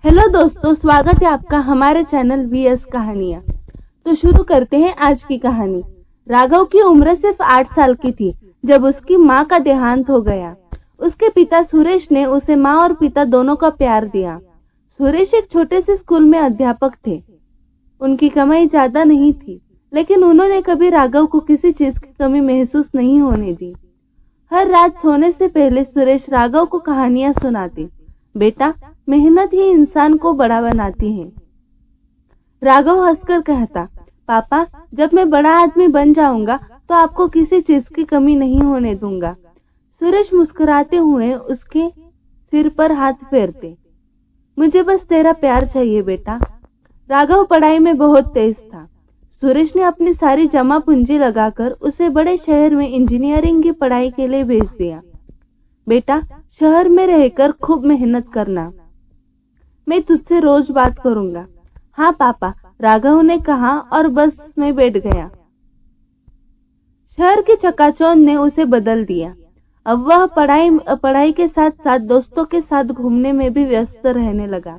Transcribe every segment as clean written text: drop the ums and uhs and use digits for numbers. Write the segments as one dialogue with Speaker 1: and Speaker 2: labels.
Speaker 1: Hello दोस्तों, स्वागत है आपका हमारे चैनल वीएस कहानियाँ। तो शुरू करते हैं आज की कहानी। राघव की उम्र सिर्फ 8 साल की थी जब उसकी माँ का देहांत हो गया। उसके पिता सुरेश ने उसे माँ और पिता दोनों का प्यार दिया। सुरेश एक छोटे से स्कूल में अध्यापक थे। उनकी कमाई ज्यादा नहीं थी, लेकिन उन्होंने कभी राघव को किसी चीज की कमी महसूस नहीं होने दी। हर रात सोने से पहले सुरेश राघव को कहानियां सुनाते। बेटा, मेहनत ही इंसान को बड़ा बनाती है। राघव हंसकर कहता, पापा, जब मैं बड़ा आदमी बन जाऊंगा तो आपको किसी चीज की कमी नहीं होने दूंगा। सुरेश मुस्कुराते हुए उसके सिर पर हाथ फेरते। मुझे बस तेरा प्यार चाहिए बेटा। राघव पढ़ाई में बहुत तेज था। सुरेश ने अपनी सारी जमा पूंजी लगाकर उसे बड़े शहर में इंजीनियरिंग की पढ़ाई के लिए भेज दिया। बेटा, शहर में रहकर खूब मेहनत करना, मैं तुझसे रोज बात करूंगा। हाँ पापा, राघव ने कहा और बस में बैठ गया। शहर की चकाचौंध ने उसे बदल दिया। अब वह पढ़ाई के साथ साथ दोस्तों के साथ घूमने में भी व्यस्त रहने लगा।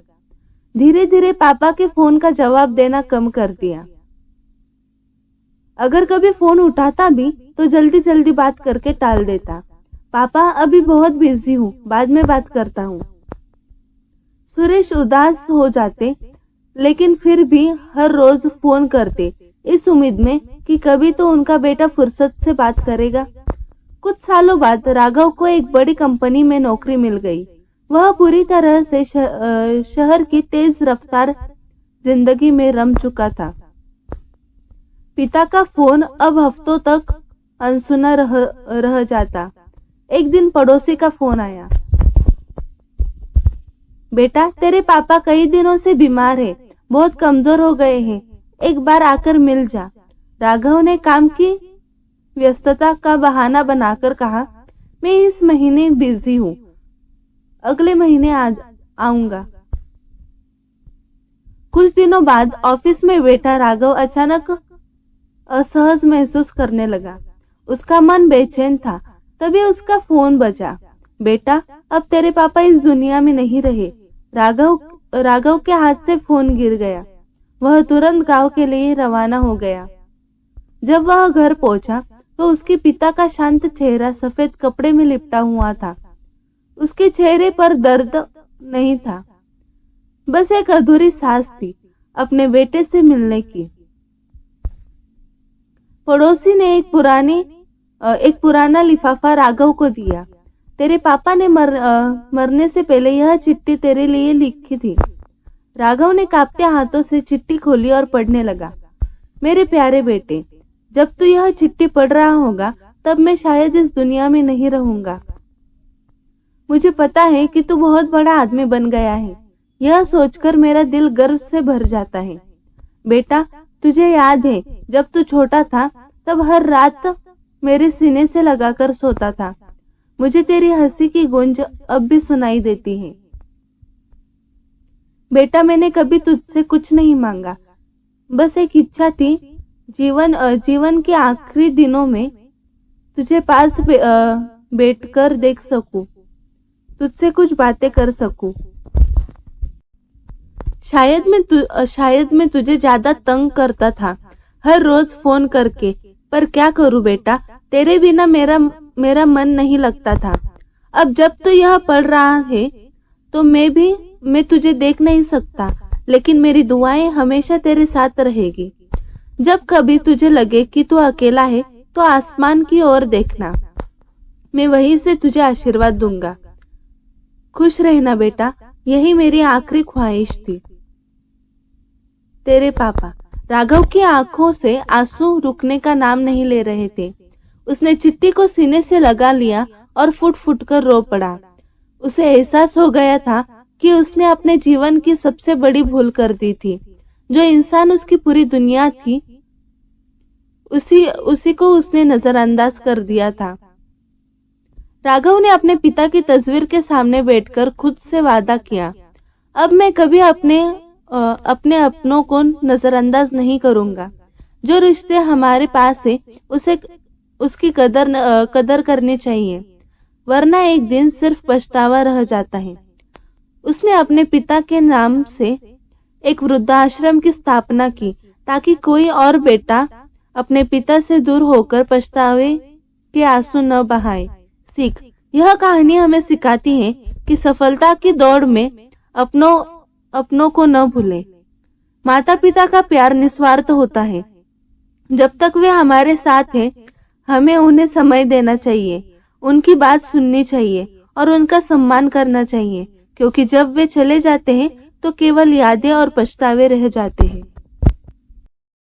Speaker 1: धीरे धीरे पापा के फोन का जवाब देना कम कर दिया। अगर कभी फोन उठाता भी तो जल्दी जल्दी बात करके टाल देता। पापा, अभी बहुत बिजी हूँ, बाद में बात करता हूँ। सुरेश उदास हो जाते, लेकिन फिर भी हर रोज फोन करते, इस उम्मीद में कि कभी तो उनका बेटा फुर्सत से बात करेगा। कुछ सालों बाद राघव को एक बड़ी कंपनी में नौकरी मिल गई। वह पूरी तरह से शहर की तेज रफ्तार जिंदगी में रम चुका था। पिता का फोन अब हफ्तों तक अनसुना रह जाता। एक दिन पड़ोसी का फोन आया। बेटा, तेरे पापा कई दिनों से बीमार है, बहुत कमजोर हो गए हैं, एक बार आकर मिल जा। राघव ने काम की व्यस्तता का बहाना बनाकर कहा, मैं इस महीने बिजी हूँ, अगले महीने आऊंगा। कुछ दिनों बाद ऑफिस में बैठा राघव अचानक असहज महसूस करने लगा। उसका मन बेचैन था। तभी उसका फोन बजा। बेटा, अब तेरे पापा इस दुनिया में नहीं रहे। राघव के हाथ से फोन गिर गया। वह तुरंत गांव के लिए रवाना हो गया। जब वह घर पहुंचा तो उसके पिता का शांत चेहरा सफेद कपड़े में लिपटा हुआ था। उसके चेहरे पर दर्द नहीं था, बस एक अधूरी सांस थी, अपने बेटे से मिलने की। पड़ोसी ने एक पुराना लिफाफा राघव को दिया। तेरे पापा ने मरने से पहले यह चिट्ठी तेरे लिए लिखी थी। राघव ने कांपते हाथों से चिट्ठी खोली और पढ़ने लगा। मेरे प्यारे बेटे, जब तू यह चिट्ठी पढ़ रहा होगा तब मैं शायद इस दुनिया में नहीं रहूंगा। मुझे पता है कि तू बहुत बड़ा आदमी बन गया है। यह सोचकर मेरा दिल गर्व से भर जाता है। बेटा, तुझे याद है जब तू छोटा था तब हर रात मेरे सीने से लगाकर सोता था। मुझे तेरी हंसी की गूंज अब भी सुनाई देती है। बेटा, मैंने कभी तुझसे कुछ नहीं मांगा, बस एक इच्छा थी, जीवन के आखिरी दिनों में तुझे पास बैठकर देख सकूं, तुझसे कुछ बातें कर सकूं। शायद मैं तुझे ज्यादा तंग करता था हर रोज फोन करके, पर क्या करूं बेटा, तेरे बिना मेरा मन नहीं लगता था। अब जब तू यह पढ़ रहा है तो मैं तुझे देख नहीं सकता, लेकिन मेरी दुआएं हमेशा तेरे साथ रहेगी। जब कभी तुझे लगे कि तू अकेला है तो आसमान की ओर देखना, मैं वहीं से तुझे आशीर्वाद दूंगा। खुश रहना बेटा, यही मेरी आखिरी ख्वाहिश थी। तेरे पापा। राघव की आंखों से आंसू रुकने का नाम नहीं ले रहे थे। उसने चिट्ठी को सीने से लगा लिया और फुट फुट कर रो पड़ा। उसे एहसास हो गया था कि उसने अपने जीवन की सबसे बड़ी भूल कर दी थी। जो इंसान उसकी पूरी दुनिया थी, उसी को उसने नजरअंदाज कर दिया था। राघव ने अपने पिता की तस्वीर के सामने बैठकर खुद से वादा किया, अब मैं कभी अपने अपनों को नजरअंदाज नहीं करूंगा। जो रिश्ते हमारे पास है उसकी कदर करनी चाहिए, वरना एक दिन सिर्फ पछतावा रह जाता है। उसने अपने पिता के नाम से एक वृद्धाश्रम की स्थापना की ताकि कोई और बेटा अपने पिता से दूर होकर पछतावे के आंसू न बहाए। सीख, यह कहानी हमें सिखाती है कि सफलता की दौड़ में अपनों को न भूलें। माता पिता का प्यार निस्वार्थ होता है। जब तक वे हमारे साथ हैं, हमें उन्हें समय देना चाहिए, उनकी बात सुननी चाहिए और उनका सम्मान करना चाहिए, क्योंकि जब वे चले जाते हैं तो केवल यादें और पछतावे रह जाते हैं।